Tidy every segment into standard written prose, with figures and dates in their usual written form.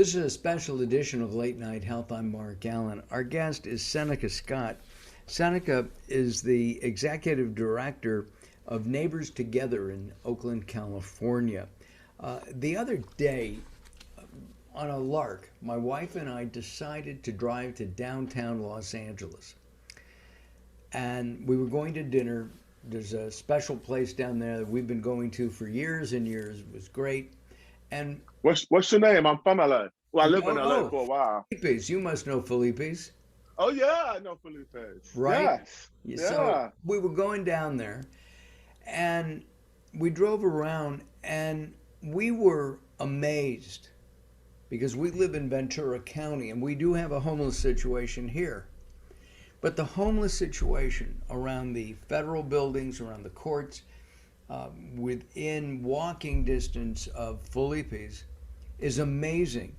This is a special edition of Late Night Health. I'm Mark Alyn. Our guest is Seneca Scott. Seneca is the executive director of Neighbors Together in Oakland, California. The other day, on a lark, my wife and I decided to drive to downtown Los Angeles. And we were going to dinner. There's a special place down there that we've been going to for years and years. It was great. And What's your name? I'm from LA. Well, I lived in LA oh, for a while. Felipe's. You must know Felipe's, Oh yeah, I know Felipe's. right? Yes. So Yeah. we were going down there and we drove around and we were amazed because we live in Ventura County and we do have a homeless situation here. But the homeless situation around the federal buildings, around the courts, within walking distance of Felipe's is amazing.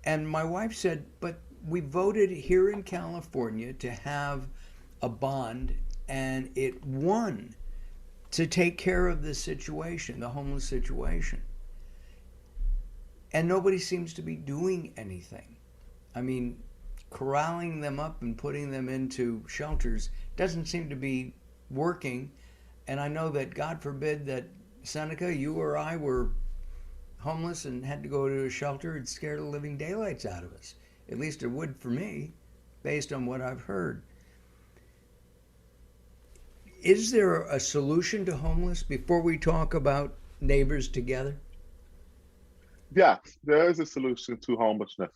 And my wife said, but we voted here in California to have a bond and it won to take care of this situation, the homeless situation. And nobody seems to be doing anything. I mean, corralling them up and putting them into shelters doesn't seem to be working. And I know that, God forbid, that Seneca, you or I were homeless and had to go to a shelter, it scared the living daylights out of us. At least it would for me, based on what I've heard. Is there a solution to homeless before we talk about Neighbors Together? Yes, there is a solution to homelessness.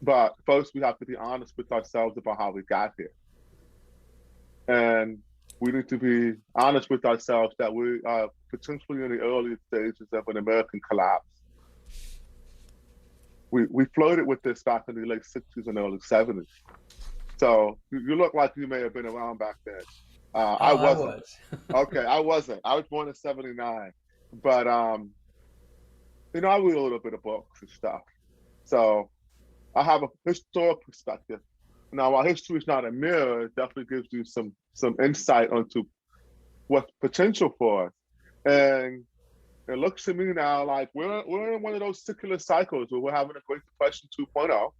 But first we have to be honest with ourselves about how we got here. And we need to be honest with ourselves that we are potentially in the early stages of an American collapse. We flirted with this back in the late 60s and early 70s. So you look like you may have been around back then. I Oh, I wasn't. was. Okay, I wasn't. I was born in '79. But I read a little bit of books and stuff. So I have a historic perspective. Now, while history is not a mirror, it definitely gives you some insight onto what's potential for us. And it looks to me now like we're in one of those secular cycles where we're having a Great Depression 2.0.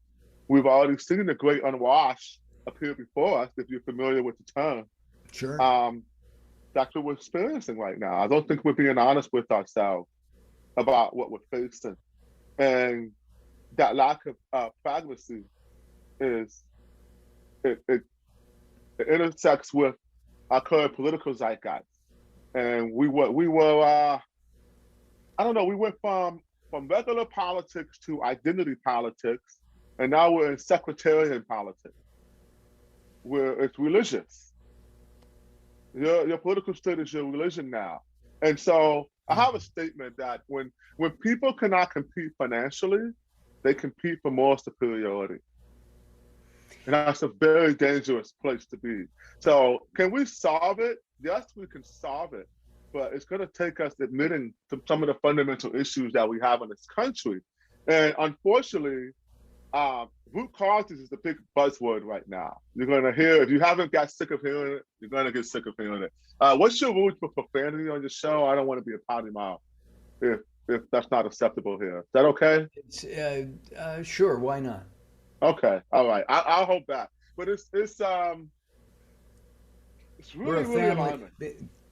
We've already seen the Great Unwash appear before us, if you're familiar with the term. Sure. Um, that's what we're experiencing right now. I don't think we're being honest with ourselves about what we're facing. And that lack of pragmacy is it intersects with our current political zeitgeist. And we were I don't know, we went from regular politics to identity politics, and now we're in sectarian politics, where it's religious. Your political state is your religion now. And so I have a statement that when people cannot compete financially, they compete for moral superiority. And that's a very dangerous place to be. So can we solve it? Yes, we can solve it, but it's going to take us admitting to some of the fundamental issues that we have in this country. And unfortunately, root causes is the big buzzword right now. You're going to hear, if you haven't got sick of hearing it, you're going to get sick of hearing it. What's your rules for profanity on your show? I don't want to be a potty mouth if that's not acceptable here. Is that okay? It's, sure, why not? Okay, all right. I'll hold back. But it's We're really, a really family. alarming.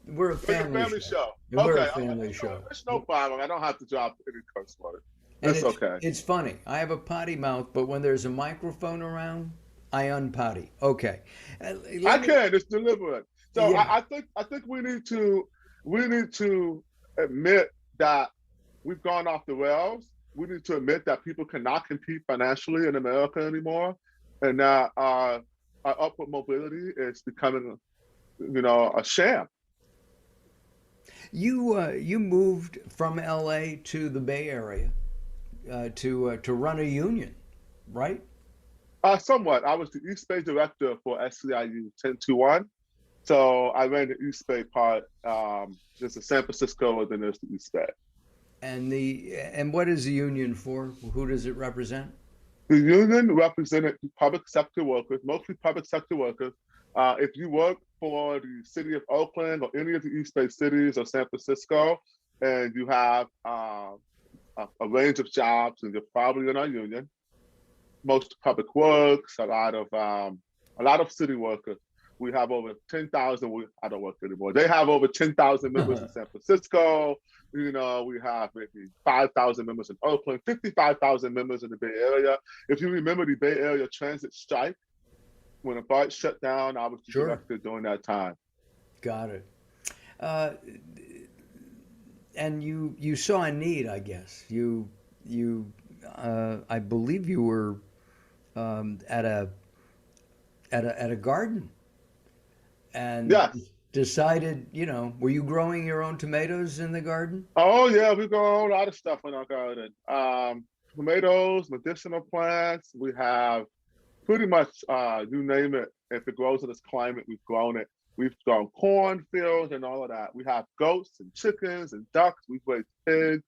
We're a We're a family family show. show. And we're a Okay, all right. family show. It's no problem. I don't have to drop any curse words. And It's okay. it's funny. I have a potty mouth, but when there's a microphone around, I unpotty. Okay. I Let me, can. It's deliberate. So yeah. I think we need to admit that we've gone off the rails. We need to admit that people cannot compete financially in America anymore, and that our upward mobility is becoming, a sham. You moved from LA to the Bay Area to run a union, right? Somewhat. I was the East Bay director for SCIU 1021. So I ran the East Bay part. There's the San Francisco, and then there's the East Bay. And what is the union for? Who does it represent? The union represented public sector workers, mostly public sector workers. If you work for the city of Oakland or any of the East Bay cities or San Francisco, and you have a range of jobs, and you're probably in our union. Most public works, a lot of city workers. We have over 10,000. I don't work anymore. They have over 10,000 members in San Francisco. You know, we have maybe 5,000 members in Oakland, 55,000 members in the Bay Area. If you remember the Bay Area transit strike, when the BART shut down, I was the Sure. director during that time. Got it. Uh, and you saw a need, I guess. I believe you were at a garden and Yes. decided, were you growing your own tomatoes in the garden? Oh yeah, we grow a lot of stuff in our garden. Tomatoes, medicinal plants. We have pretty much you name it. If it grows in this climate, we've grown it. We've grown cornfields and all of that. We have goats and chickens and ducks. We've raised pigs.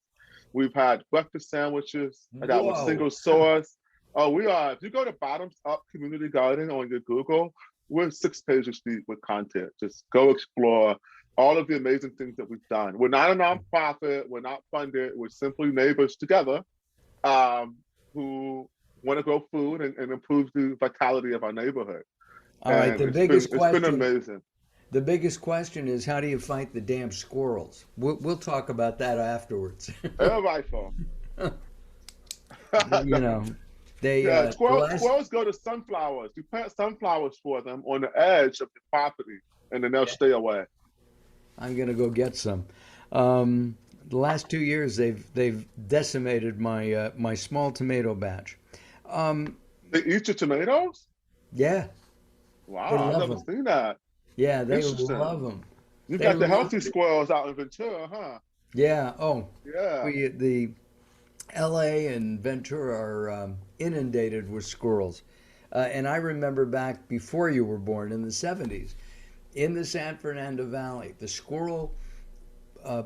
We've had breakfast sandwiches that were Whoa. single source. Oh, we are. If you go to Bottoms Up Community Garden on your Google, we're 6 pages deep with content. Just go explore all of the amazing things that we've done. We're not a nonprofit. We're not funded. We're simply neighbors together who want to grow food and improve the vitality of our neighborhood. All right. And it's been amazing. The biggest question is, how do you fight the damn squirrels? We'll talk about that afterwards. Air rifle. you know, they Yeah, the last. squirrels go to sunflowers. You plant sunflowers for them on the edge of the property, and then they'll stay away. I'm gonna go get some. The last 2 years, they've decimated my small tomato batch. Um, They eat your tomatoes? yeah, they Wow, I've love never them. seen that. Yeah, they Interesting. love them. You They got the love. healthy squirrels out in Ventura, huh? Yeah. Oh, Yeah. the L.A. and Ventura are inundated with squirrels. And I remember back before you were born in the 70s, in the San Fernando Valley, the squirrel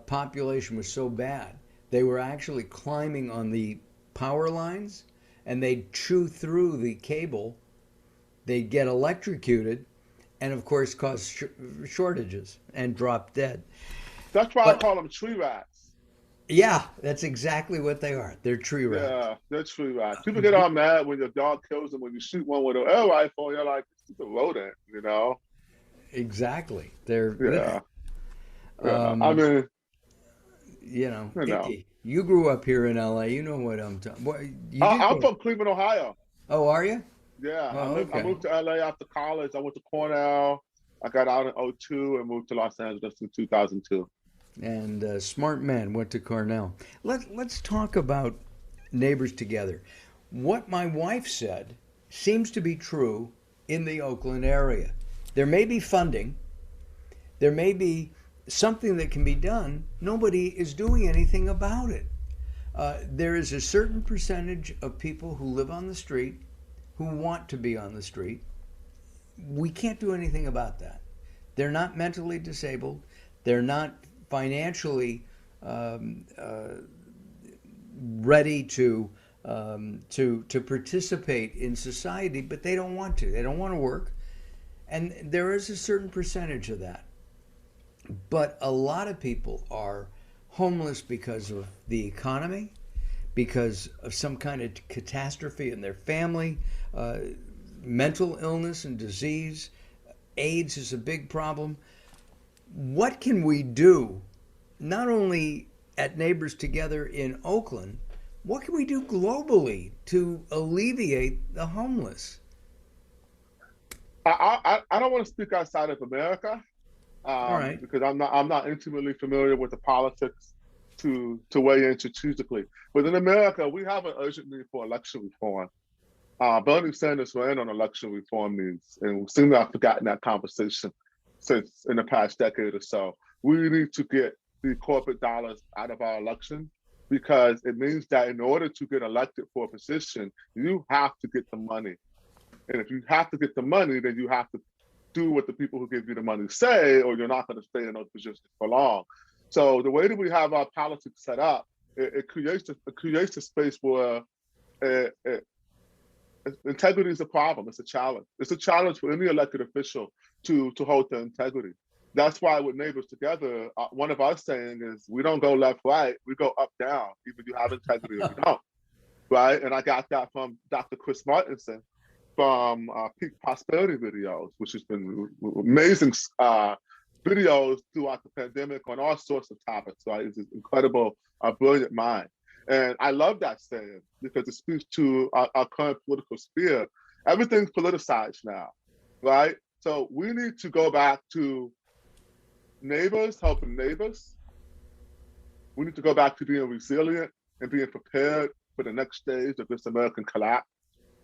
population was so bad, they were actually climbing on the power lines and they'd chew through the cable, they'd get electrocuted, and of course cause shortages and drop dead. That's why I But call them tree rats. yeah, that's exactly what they are. They're tree rats. Yeah, they're tree rats. People get all mad when your dog kills them when you shoot one with an air rifle. You're like, it's a rodent, you know? Exactly. They're Yeah. Yeah. I um, mean, you know, you know. you grew up here in LA. You know what I'm talking. What you did I'm go? from Cleveland, Ohio. Oh, are you? Yeah, Oh, I okay. moved to LA after college. I went to Cornell. I got out in '02 and moved to Los Angeles in 2002. And smart man went to Cornell. Let's talk about neighbors together. What my wife said seems to be true in the Oakland area. There may be funding. There may be something that can be done. Nobody is doing anything about it. There is a certain percentage of people who live on the street who want to be on the street. We can't do anything about that. They're not mentally disabled. They're not financially ready to participate in society, but they don't want to. They don't want to work, and there is a certain percentage of that. But a lot of people are homeless because of the economy, because of some kind of catastrophe in their family, uh, mental illness and disease. AIDS is a big problem. What can we do, not only at Neighbors Together in Oakland, what can we do globally to alleviate the homeless? I don't want to speak outside of America All right. because I'm not intimately familiar with the politics to weigh in strategically. But in America, we have an urgent need for election reform. Bernie Sanders ran on election reform needs, and we seem to have forgotten that conversation since in the past decade or so. We need to get the corporate dollars out of our election because it means that in order to get elected for a position, you have to get the money. And if you have to get the money, then you have to do what the people who give you the money say, or you're not going to stay in those positions for long. So the way that we have our politics set up, it creates a space where uh, integrity is a problem. It's a challenge. It's a challenge for any elected official to hold their integrity. That's why with Neighbors Together, one of our saying is, we don't go left, right, we go up, down, either you have integrity or you don't, right? And I got that from Dr. Chris Martinson from Peak Prosperity videos, which has been amazing videos throughout the pandemic on all sorts of topics, right? It's an incredible, brilliant mind. And I love that saying because it speaks to our current political sphere. Everything's politicized now, right? So we need to go back to neighbors helping neighbors. We need to go back to being resilient and being prepared for the next stage of this American collapse.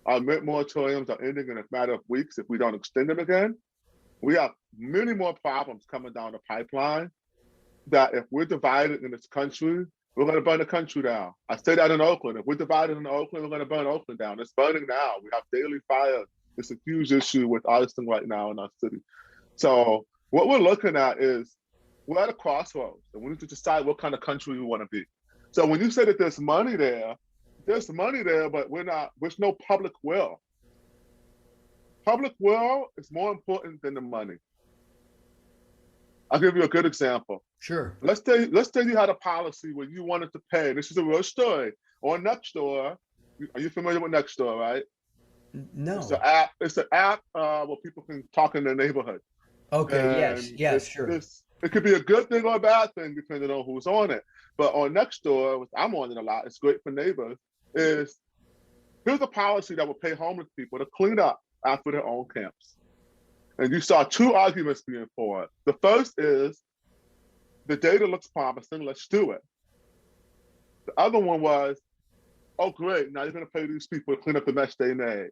Our moratoriums are ending in a matter of weeks if we don't extend them again. We have many more problems coming down the pipeline that if we're divided in this country, we're going to burn the country down. I say that in Oakland. If we're divided in Oakland, we're going to burn Oakland down. It's burning now. We have daily fires. It's a huge issue with arson right now in our city. So what we're looking at is we're at a crossroads and we need to decide what kind of country we want to be. So when you say that there's money there, but there's no public will. Public will is more important than the money. I'll give you a good example. Sure. Let's say you had a policy where you wanted to pay, this is a real story, on Nextdoor. Are you familiar with Nextdoor, right? No. It's an app where people can talk in their neighborhood. Okay, yes, sure. It could be a good thing or a bad thing depending on who's on it. But on Nextdoor, which I'm on it a lot, it's great for neighbors, here's a policy that will pay homeless people to clean up after their own camps. And you saw two arguments being forward. The first is, the data looks promising, let's do it. The other one was, oh great, now you're gonna pay these people to clean up the mess they made.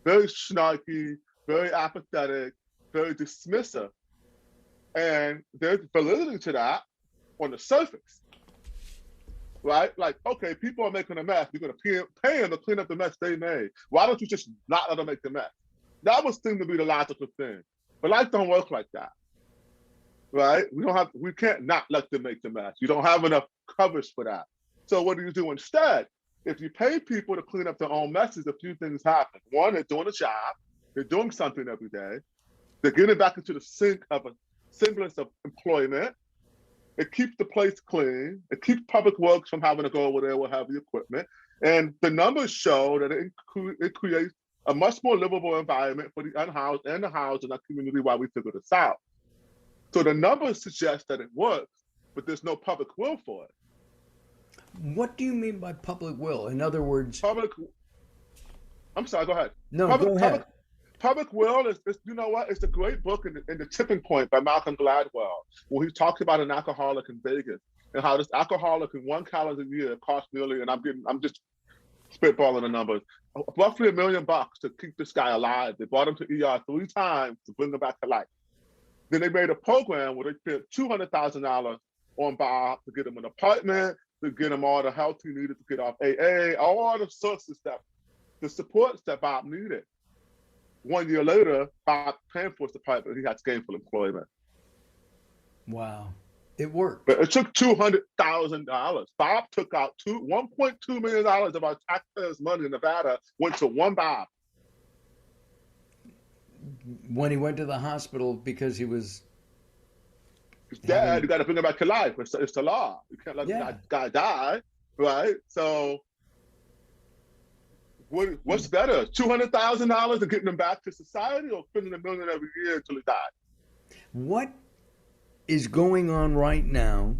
Very snarky, very apathetic, very dismissive. And there's validity to that on the surface, right? Like, okay, people are making a mess. You're gonna pay them to clean up the mess they made. Why don't you just not let them make the mess? That would seem to be the logical thing. But life don't work like that, right? We can't not let them make the mess. You don't have enough coverage for that. So what do you do instead? If you pay people to clean up their own messes, a few things happen. One, they're doing a job. They're doing something every day. They're getting back into the sync of a semblance of employment. It keeps the place clean. It keeps public works from having to go over there with heavy equipment. And the numbers show that it creates a much more livable environment for the unhoused and the housed in our community while we figure this out. So the numbers suggest that it works, but there's no public will for it. What do you mean by public will? In other words, I'm sorry, go ahead. No, go ahead. Public will is, you know what? It's a great book in the Tipping Point by Malcolm Gladwell, where he talks about an alcoholic in Vegas and how this alcoholic in one calendar year cost nearly, and I'm just spitballing the numbers, roughly $1 million to keep this guy alive. They brought him to ER 3 times to bring him back to life. Then they made a program where they spent $200,000 on Bob to get him an apartment, to get him all the help he needed to get off AA, all the sources the supports that Bob needed. 1 year later, Bob paying for his apartment, he had gainful employment. Wow. It worked. But it took $200,000. Bob took out $1.2 million of our taxpayers' money in Nevada, went to one Bob. When he went to the hospital because he was dead, you got to bring him back to life. It's the law. You can't let the guy die, right? So what's better, $200,000 and getting him back to society, or spending $1 million every year until he died? What is going on right now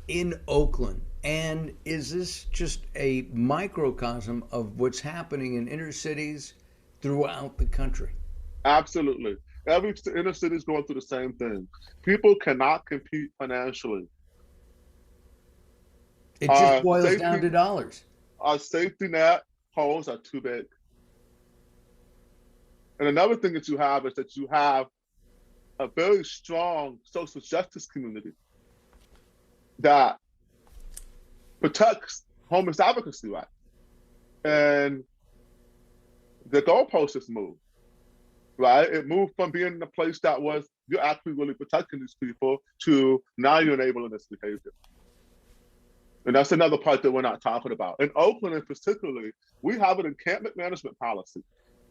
in Oakland? And is this just a microcosm of what's happening in inner cities throughout the country? Absolutely. Every inner city is going through the same thing. People cannot compete financially. It just boils down to dollars. Our safety net holes are too big. And another thing that you have is that you have a very strong social justice community that protects homeless advocacy rights. And the goalpost has moved, right? It moved from being in a place that was, you're actually really protecting these people, to now you're enabling this behavior. And that's another part that we're not talking about. In Oakland, in particularly, we have an encampment management policy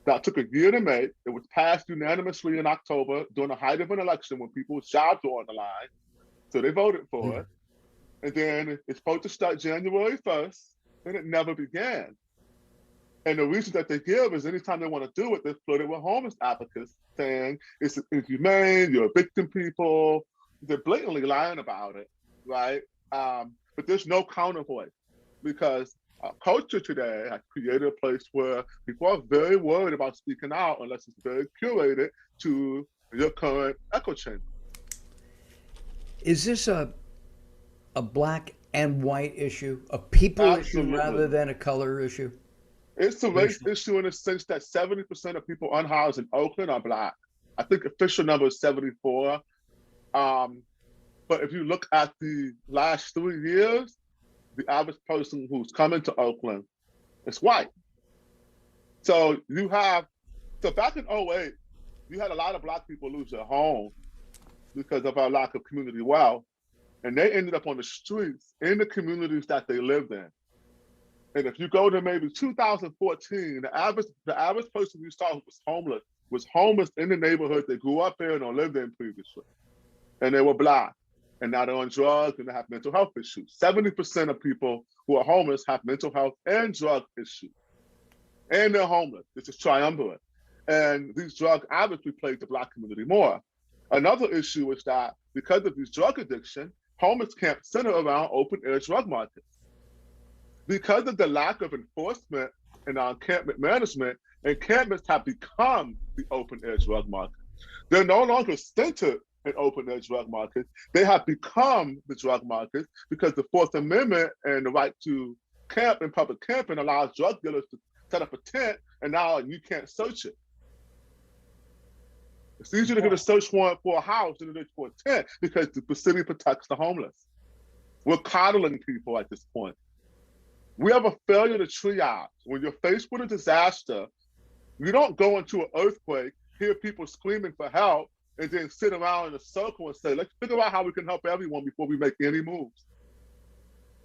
that took a year to make. It was passed unanimously in October during the height of an election when people's jobs were on the line. So they voted for it. And then it's supposed to start January 1st, and it never began. And the reason that they give is anytime they want to do it, they're flooded with homeless advocates saying it's inhumane, you're evicting people. They're blatantly lying about it, right? But there's no counterpoint because our culture today has created a place where people are very worried about speaking out unless it's very curated to your current echo chamber. Is this a black and white issue, a people issue rather Absolutely. than a color issue? It's a race Racial. issue in the sense that 70% of people unhoused in Oakland are Black. I think official number is 74. Um, but if you look at the last 3 years, the average person who's coming to Oakland is white. So back in '08, you had a lot of Black people lose their home because of our lack of community wealth. And they ended up on the streets in the communities that they lived in. And if you go to maybe 2014, the average person you saw who was homeless in the neighborhood they grew up in or lived in previously. And they were Black. And now they're on drugs and they have mental health issues. 70% of people who are homeless have mental health and drug issues. And they're homeless. It's a triumvirate. And these drugs obviously plague the Black community more. Another issue is that because of this drug addiction, homeless camps center around open air drug markets. Because of the lack of enforcement and encampment management, encampments have become the open air drug market. They're no longer centered in open air drug markets. They have become the drug markets because the Fourth Amendment and the right to camp in public camping allows drug dealers to set up a tent, and now you can't search it. It's easier to get a search warrant for a house than it is for a tent because the city protects the homeless. We're coddling people at this point. We have a failure to triage. When you're faced with a disaster, you don't go into an earthquake, hear people screaming for help, and then sit around in a circle and say, let's figure out how we can help everyone before we make any moves.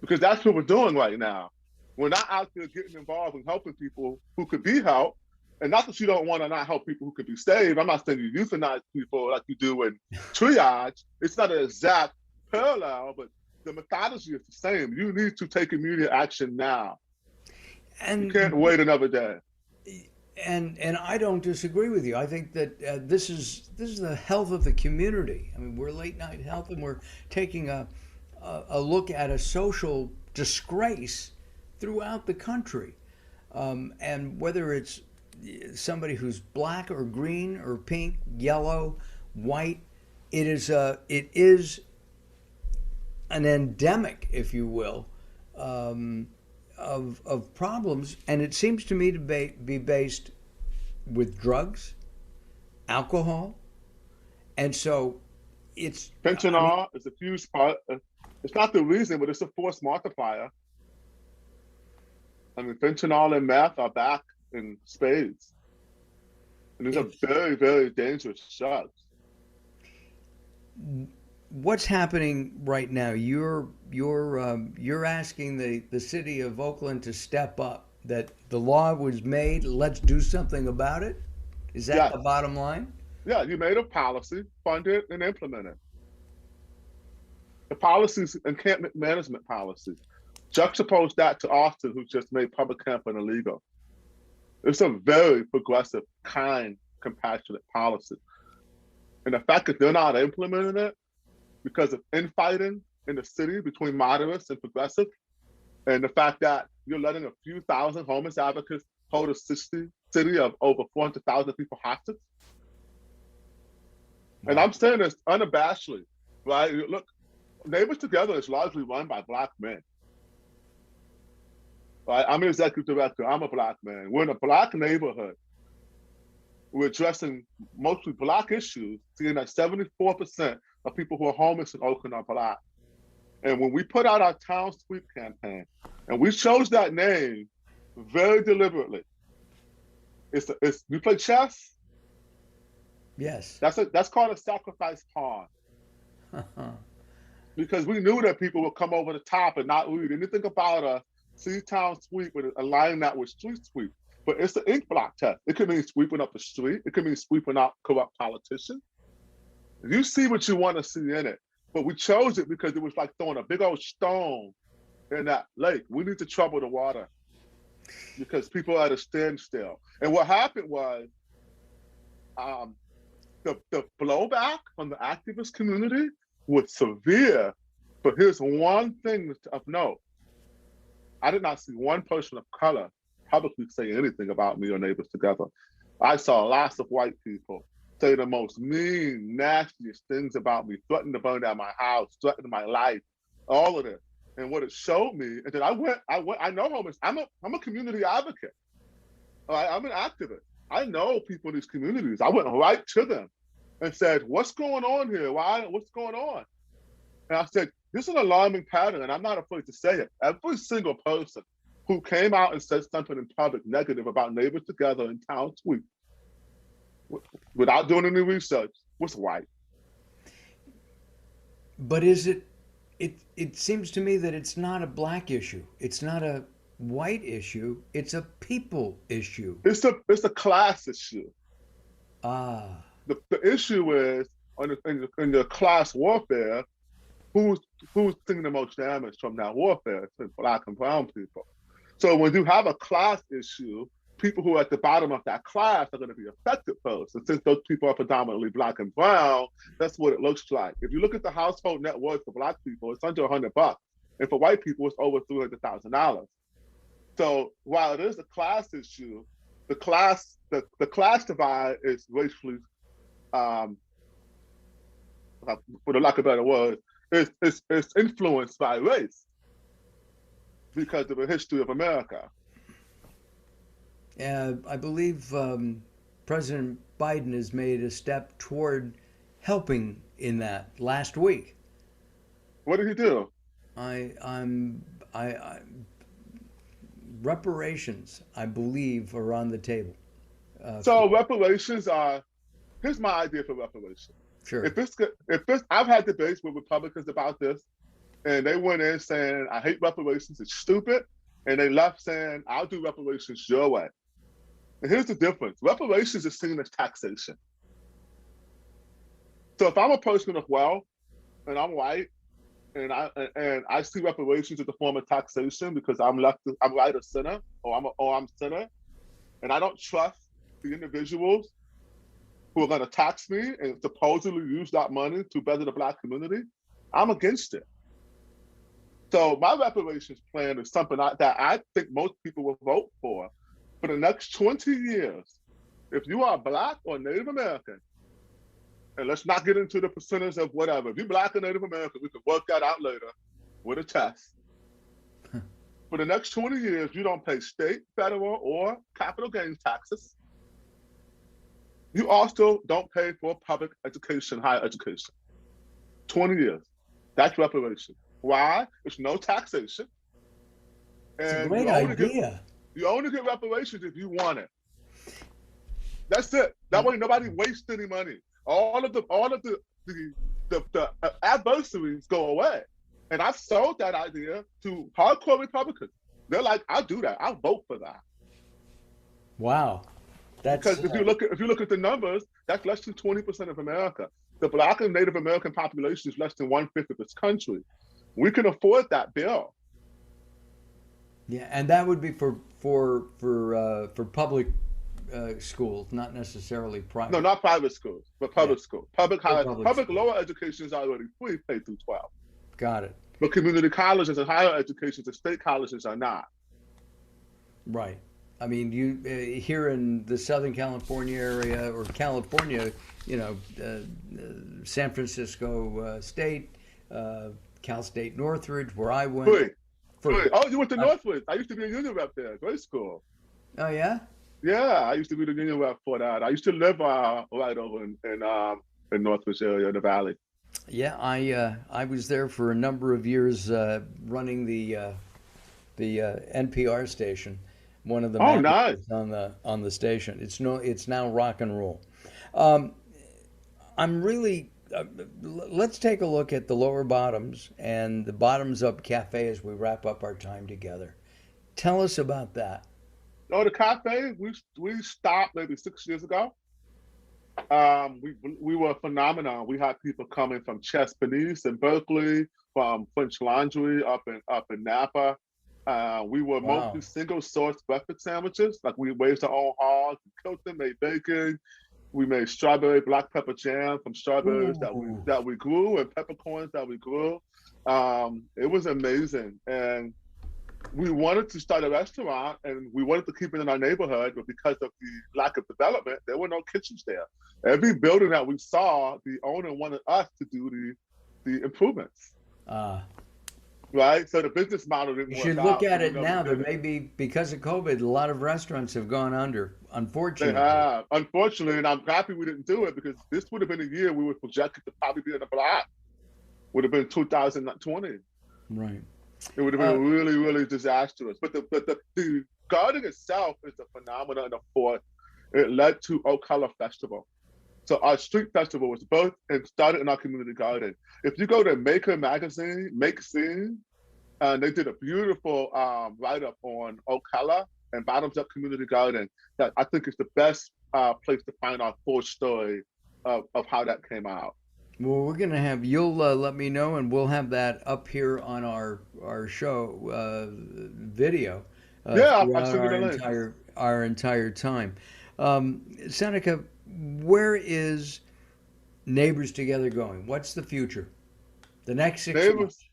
Because that's what we're doing right now. We're not out there getting involved in helping people who could be helped. And not that you don't want to not help people who could be saved. I'm not saying you euthanize people like you do in triage. It's not an exact parallel, but the methodology is the same. You need to take immediate action now. And you can't wait another day. And I don't disagree with you. I think that this is the health of the community. I mean, we're late night health, and we're taking a look at a social disgrace throughout the country, and whether it's somebody who's black or green or pink, yellow, white, it is an endemic, if you will, of problems, and it seems to me to be based with drugs, alcohol, and so it's fentanyl is a huge part. It's not the reason, but it's a force multiplier. I mean, fentanyl and meth are back in spades, and these are very, very dangerous drugs. What's happening right now? You're asking the city of Oakland to step up. That the law was made. Let's do something about it. Is that Yes. the bottom line? Yeah, you made a policy, fund it, and implement it. The policies, encampment management policy. Juxtapose that to Austin, who just made public camping illegal. It's a very progressive, kind, compassionate policy. And the fact that they're not implementing it because of infighting in the city between moderates and progressive, and the fact that you're letting a few thousand homeless advocates hold a city of over 400,000 people hostage. Wow. And I'm saying this unabashedly, right? Look, Neighbors Together is largely run by Black men. Right? I'm an executive director. I'm a Black man. We're in a Black neighborhood. We're addressing mostly Black issues, seeing that 74% of people who are homeless in Oakland are Black. And when we put out our town sweep campaign, and we chose that name very deliberately, we play chess. Yes. That's called a sacrifice pawn. Because we knew that people would come over the top and not read anything about a city town sweep with aligning that with street sweep. But it's the ink block test. It could mean sweeping up the street. It could mean sweeping out corrupt politicians. You see what you want to see in it. But we chose it because it was like throwing a big old stone in that lake. We need to trouble the water because people are at a standstill. And what happened was the blowback from the activist community was severe. But here's one thing of note. I did not see one person of color publicly say anything about me or Neighbors Together. I saw lots of white people say the most mean, nastiest things about me, threatening to burn down my house, threatening my life, all of this. And what it showed me, and then I know homeless. I'm a community advocate. I'm an activist. I know people in these communities. I went right to them and said, "What's going on here? What's going on?" And I said, "This is an alarming pattern," and I'm not afraid to say it. Every single person who came out and said something in public negative about Neighbors Together in Town Tweet, without doing any research, was white. But is it? It seems to me that it's not a black issue. It's not a white issue. It's a people issue. It's a class issue. Ah. The issue is in the class warfare, who's taking the most damage from that warfare? It's Black and brown people. So when you have a class issue, people who are at the bottom of that class are going to be affected first. And since those people are predominantly Black and brown, that's what it looks like. If you look at the household net worth for Black people, it's under $100, and for white people, it's over $300,000. So while it is a class issue, the class divide is racially, for the lack of a better word, it's influenced by race because of the history of America. I believe President Biden has made a step toward helping in that last week. What did he do? Reparations, I believe, are on the table. So reparations are. Here's my idea for reparations. Sure. I've had debates with Republicans about this, and they went in saying, "I hate reparations. It's stupid," and they left saying, "I'll do reparations your way." And here's the difference. Reparations is seen as taxation. So if I'm a person of wealth and I'm white and I see reparations as a form of taxation because I'm right of center or I'm center, and I don't trust the individuals who are going to tax me and supposedly use that money to better the Black community, I'm against it. So my reparations plan is something that I think most people will vote for the next 20 years. If you are Black or Native American, and let's not get into the percentage of whatever. If you're Black or Native American, we can work that out later with a test. For the next 20 years, you don't pay state, federal, or capital gains taxes. You also don't pay for public education, higher education. 20 years. That's reparation. Why? There's no taxation. It's a great idea. You only get reparations if you want it. That's it. That way nobody wastes any money. All of the adversaries go away. And I've sold that idea to hardcore Republicans. They're like, "I'll do that. I'll vote for that." Wow. Because if you look at the numbers, that's less than 20% of America. The Black and Native American population is less than 1/5 of this country. We can afford that bill. Yeah, and that would be for public schools, not necessarily private. No, not private schools, but public schools. Public schools. lower education is already free, K through 12. Got it. But community colleges and higher education, the state colleges are not. Right. I mean, you here in the Southern California area or California, San Francisco State, Cal State Northridge, where I went. Free. Oh, you went to Northridge. I used to be a union rep there. Great school. Oh yeah. Yeah, I used to be the union rep for that. I used to live right over in Northridge area, in the valley. Yeah, I was there for a number of years running the NPR station. One of the nice. on the station. It's now rock and roll. I'm really let's take a look at the Lower Bottoms and the Bottoms Up Cafe as we wrap up our time together. Tell us about that. Oh, the cafe, we stopped maybe 6 years ago. We were a phenomenon. We had people coming from Chesapeake and Berkeley, from French Laundry up in Napa. We were mostly Wow. single source breakfast sandwiches. Like we raised our own hogs, cooked them, made bacon. We made strawberry black pepper jam from strawberries that we Ooh. that we grew and peppercorns that we grew. It was amazing, and we wanted to start a restaurant and we wanted to keep it in our neighborhood, but because of the lack of development, there were no kitchens there. Every building that we saw, the owner wanted us to do the improvements, Uh, right? So the business model you didn't work should look out, so at we it never now. There did it. may be, because of COVID, a lot of restaurants have gone under, They unfortunately. have, unfortunately, and I'm happy we didn't do it because this would have been a year we were projected to probably be in the black. Would have been 2020. Right. It would have Uh, been really, really disastrous. But the garden itself is a phenomenon of force. It led to Oak Color Festival. So our street festival was both and started in our community garden. If you go to Maker Magazine, Make Scene, they did a beautiful write-up on Ocala and Bottoms Up Community Garden that I think is the best place to find our full story of how that came out. well, we're gonna have you'll let me know, and we'll have that up here on our show video Yeah, I'll throughout send you the links. our entire time. Seneca, where is Neighbors Together going? What's the future? The next 6 months? Neighbors,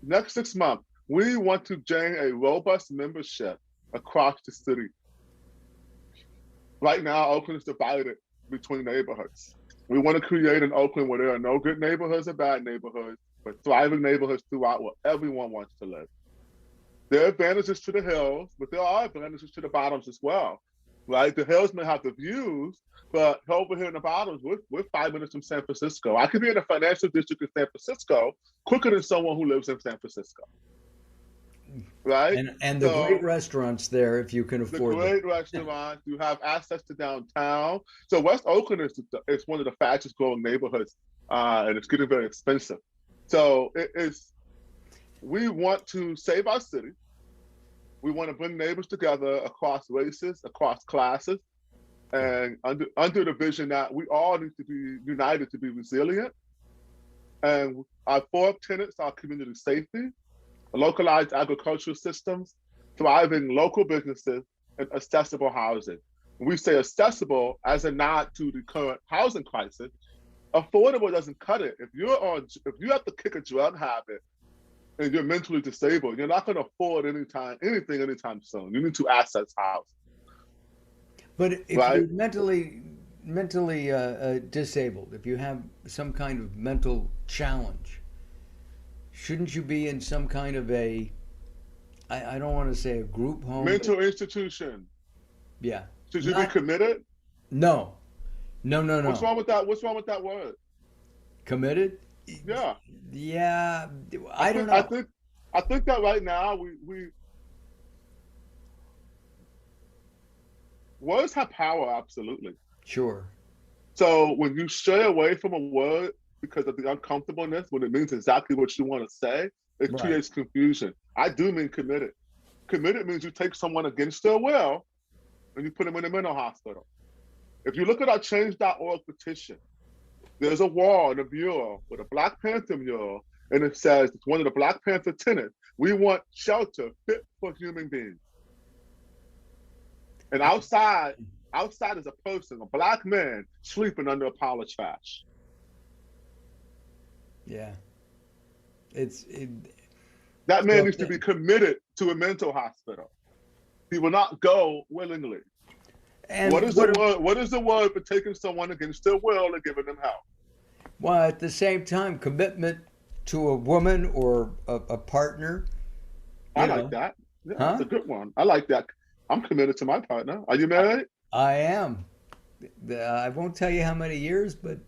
next 6 months, we want to gain a robust membership across the city. Right now, Oakland is divided between neighborhoods. We want to create an Oakland where there are no good neighborhoods or bad neighborhoods, but thriving neighborhoods throughout where everyone wants to live. There are advantages to the hills, but there are advantages to the bottoms as well, right? The hills may have the views, but over here in the bottoms, we're 5 minutes from San Francisco. I could be in the financial district of San Francisco quicker than someone who lives in San Francisco, right? And the great So restaurants there if you can the afford them. great restaurants, you have access to downtown. So West Oakland is one of the fastest growing neighborhoods, and it's getting very expensive. So it is. We want to save our city. We want to bring neighbors together across races, across classes, and under the vision that we all need to be united to be resilient. And our four tenets are community safety, localized agricultural systems, thriving local businesses, and accessible housing. We say accessible as a nod to the current housing crisis. Affordable doesn't cut it. If you have to kick a drug habit and you're mentally disabled, you're not going to afford anything anytime soon. You need to access housing, But if right? you're mentally disabled, if you have some kind of mental challenge, shouldn't you be in some kind of I don't want to say a group home, but Mental institution. yeah, Should you be not committed? no, no, no, What's no, wrong with that? What's wrong with that word? committed. Yeah, Yeah, I I don't think I know. think I think that right now we words have power, absolutely. Sure, So when you stray away from a word because of the uncomfortableness, when it means exactly what you want to say, it right. creates confusion. I do mean committed. Committed means you take someone against their will and you put them in a mental hospital. If you look at our change.org petition, there's a wall in a mural with a Black Panther mural, and it says it's one of the Black Panther tenants. We want shelter fit for human beings. And outside is a person, a Black man sleeping under a pile of trash. Yeah, it's it, That man so needs to be committed to a mental hospital. He will not go willingly. What and is the word? What is the word for taking someone against their will and giving them help? well, at the same time, commitment to a woman or a partner, I you like know, that. Yeah, that's huh? a good one. I like that. I'm committed to my partner. Are you married? I am. I won't tell you how many years, but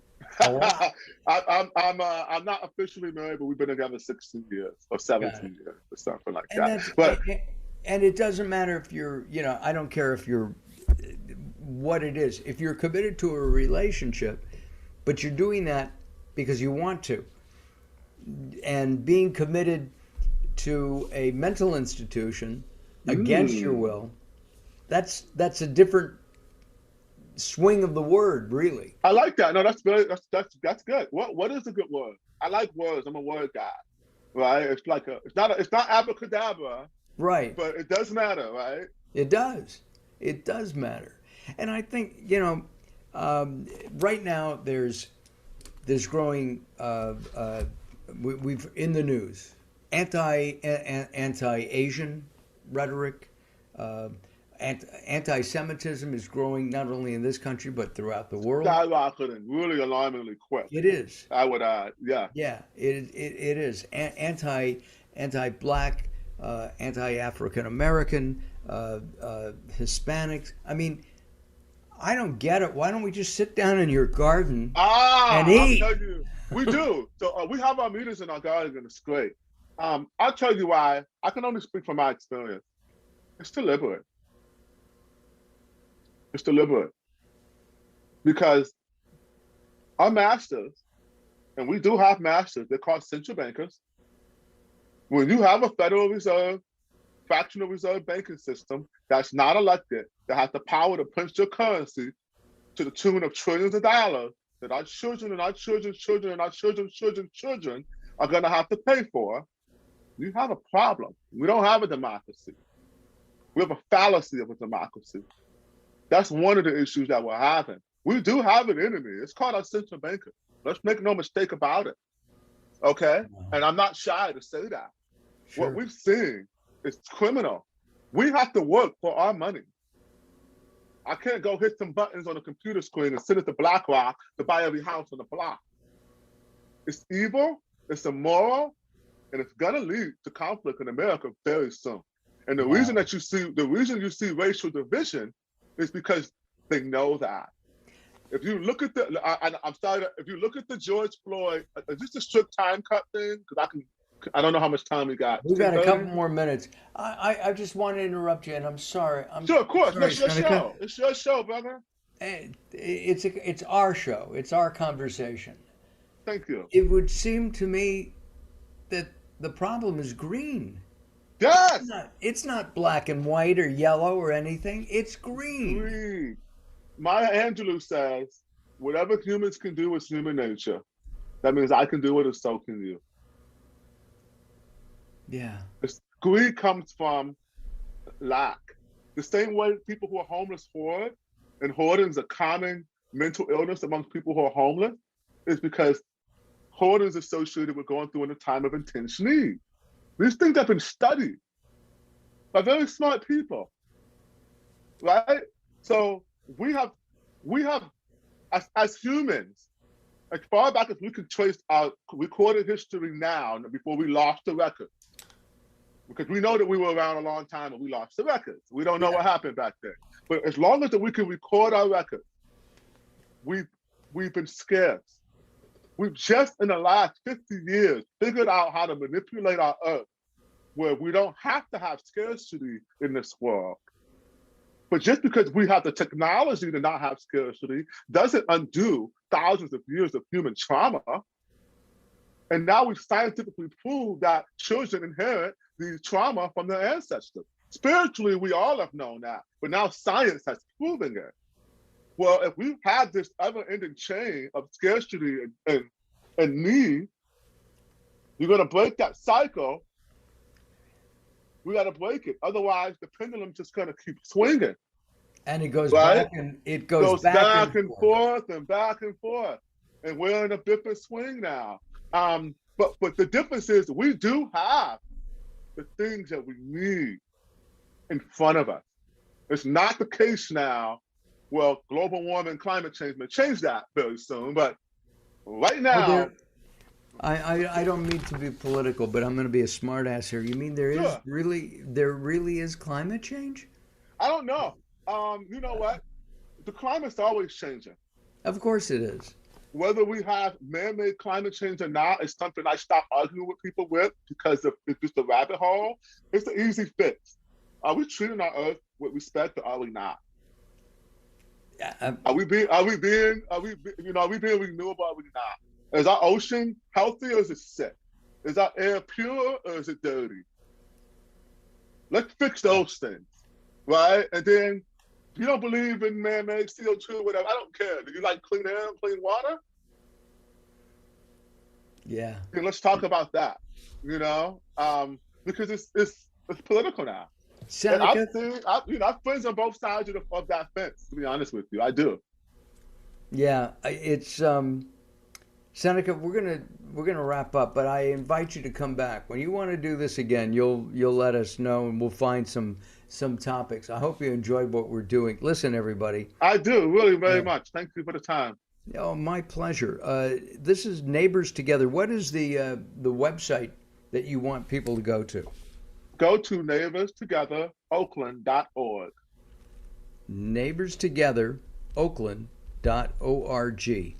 a lot. I'm not officially married, but we've been together 16 years or Got it. 17 years or something like And that. that's But and it doesn't matter if I don't care if you're what it is. If you're committed to a relationship, but you're doing that because you want to, and being committed to a mental institution against your mm, will, That's a different swing of the word, really. I like that. No, that's good. That's good. What is a good word? I like words. I'm a word guy, right? It's like it's not abracadabra, Right. but it does matter, right? It does. It does matter. And I think, right now there's growing, we've in the news, anti-Asian rhetoric. Uh, Anti-Semitism is growing not only in this country but throughout the world. Skyrocketing, really alarmingly quick. It is. I would add, yeah. Yeah, it is. Anti-black, anti-African American, Hispanics. I mean, I don't get it. Why don't we just sit down in your garden and I'll eat? tell you, we do. So we have our meetings in our garden, and it's great. I'll tell you why. I can only speak from my experience. It's deliberate. It's deliberate because our masters, and we do have masters, they're called central bankers. When you have a Federal Reserve, fractional reserve banking system that's not elected, that has the power to print your currency to the tune of trillions of dollars that our children and our children's children and our children's children's children are going to have to pay for, you have a problem. We don't have a democracy. We have a fallacy of a democracy. That's one of the issues that we're having. We do have an enemy. It's called our central banker. Let's make no mistake about it. Okay? And I'm not shy to say that. Sure. What we've seen is criminal. We have to work for our money. I can't go hit some buttons on a computer screen and send it to BlackRock to buy every house on the block. It's evil, it's immoral, and it's gonna lead to conflict in America very soon. And the reason you see racial division is because they know that. If you look at if you look at the George Floyd, is this a strict time cut thing? Because I don't know how much time we got. We've got a couple more minutes. I just want to interrupt you, and I'm sorry. Sure, of course. Sorry, It's your show. It's your show, brother. It's our show. It's our conversation. Thank you. It would seem to me that the problem is green. Yes. It's not black and white or yellow or anything. It's green. Green. Maya Angelou says, whatever humans can do is human nature. That means I can do it, and so can you. Yeah. Greed comes from lack. The same way people who are homeless hoard, and hoarding is a common mental illness amongst people who are homeless, is because hoarding is associated with going through in a time of intense need. These things have been studied by very smart people, right? So we have as humans, as far back as we can trace our recorded history now, before we lost the record, because we know that we were around a long time and we lost the records. We don't know what happened back then. But as long as we can record our records, we've been scarce. We've just in the last 50 years figured out how to manipulate our earth where we don't have to have scarcity in this world. But just because we have the technology to not have scarcity doesn't undo thousands of years of human trauma. And now we've scientifically proved that children inherit the trauma from their ancestors. Spiritually, we all have known that, but now science has proven it. Well, if we've had this ever-ending chain of scarcity and need, you're going to break that cycle. We got to break it. Otherwise, the pendulum's just going to keep swinging. And it goes right? back and it goes back and forth and back and forth. And we're in a different swing now. But the difference is we do have the things that we need in front of us. It's not the case now. Well, global warming, climate change may change that very soon, but right now. I don't mean to be political, but I'm going to be a smart ass here. You mean there really is climate change? I don't know. You know what? The climate's always changing. Of course it is. Whether we have man-made climate change or not is something I stop arguing with people with because it's just a rabbit hole. It's an easy fix. Are we treating our earth with respect or are we not? Are we being renewable or are we not? Is our ocean healthy or is it sick? Is our air pure or is it dirty? Let's fix those things. right? And then you don't believe in man-made CO2 or whatever. I don't care. Do you like clean air and clean water? Yeah. Then let's talk about that. You know, because it's political now. And I've Seneca. seen, I've friends on both sides of that fence. To be honest with you, I do. Yeah, it's Seneca. We're gonna wrap up, but I invite you to come back when you want to do this again. You'll let us know, and we'll find some topics. I hope you enjoyed what we're doing. Listen, everybody. I do really very Uh, much. Thank you for the time. oh, my pleasure. This is Neighbors Together. What is the website that you want people to go to? Go to neighborstogetheroakland.org. Neighbors Together, Oakland.org.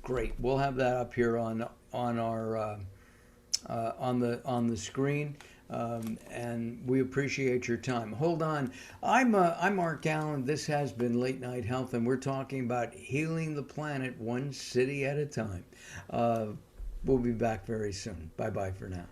Great. We'll have that up here on our on the screen, and we appreciate your time. Hold on, I'm Mark Alyn. This has been Late Night Health, and we're talking about healing the planet one city at a time. We'll be back very soon. Bye bye for now.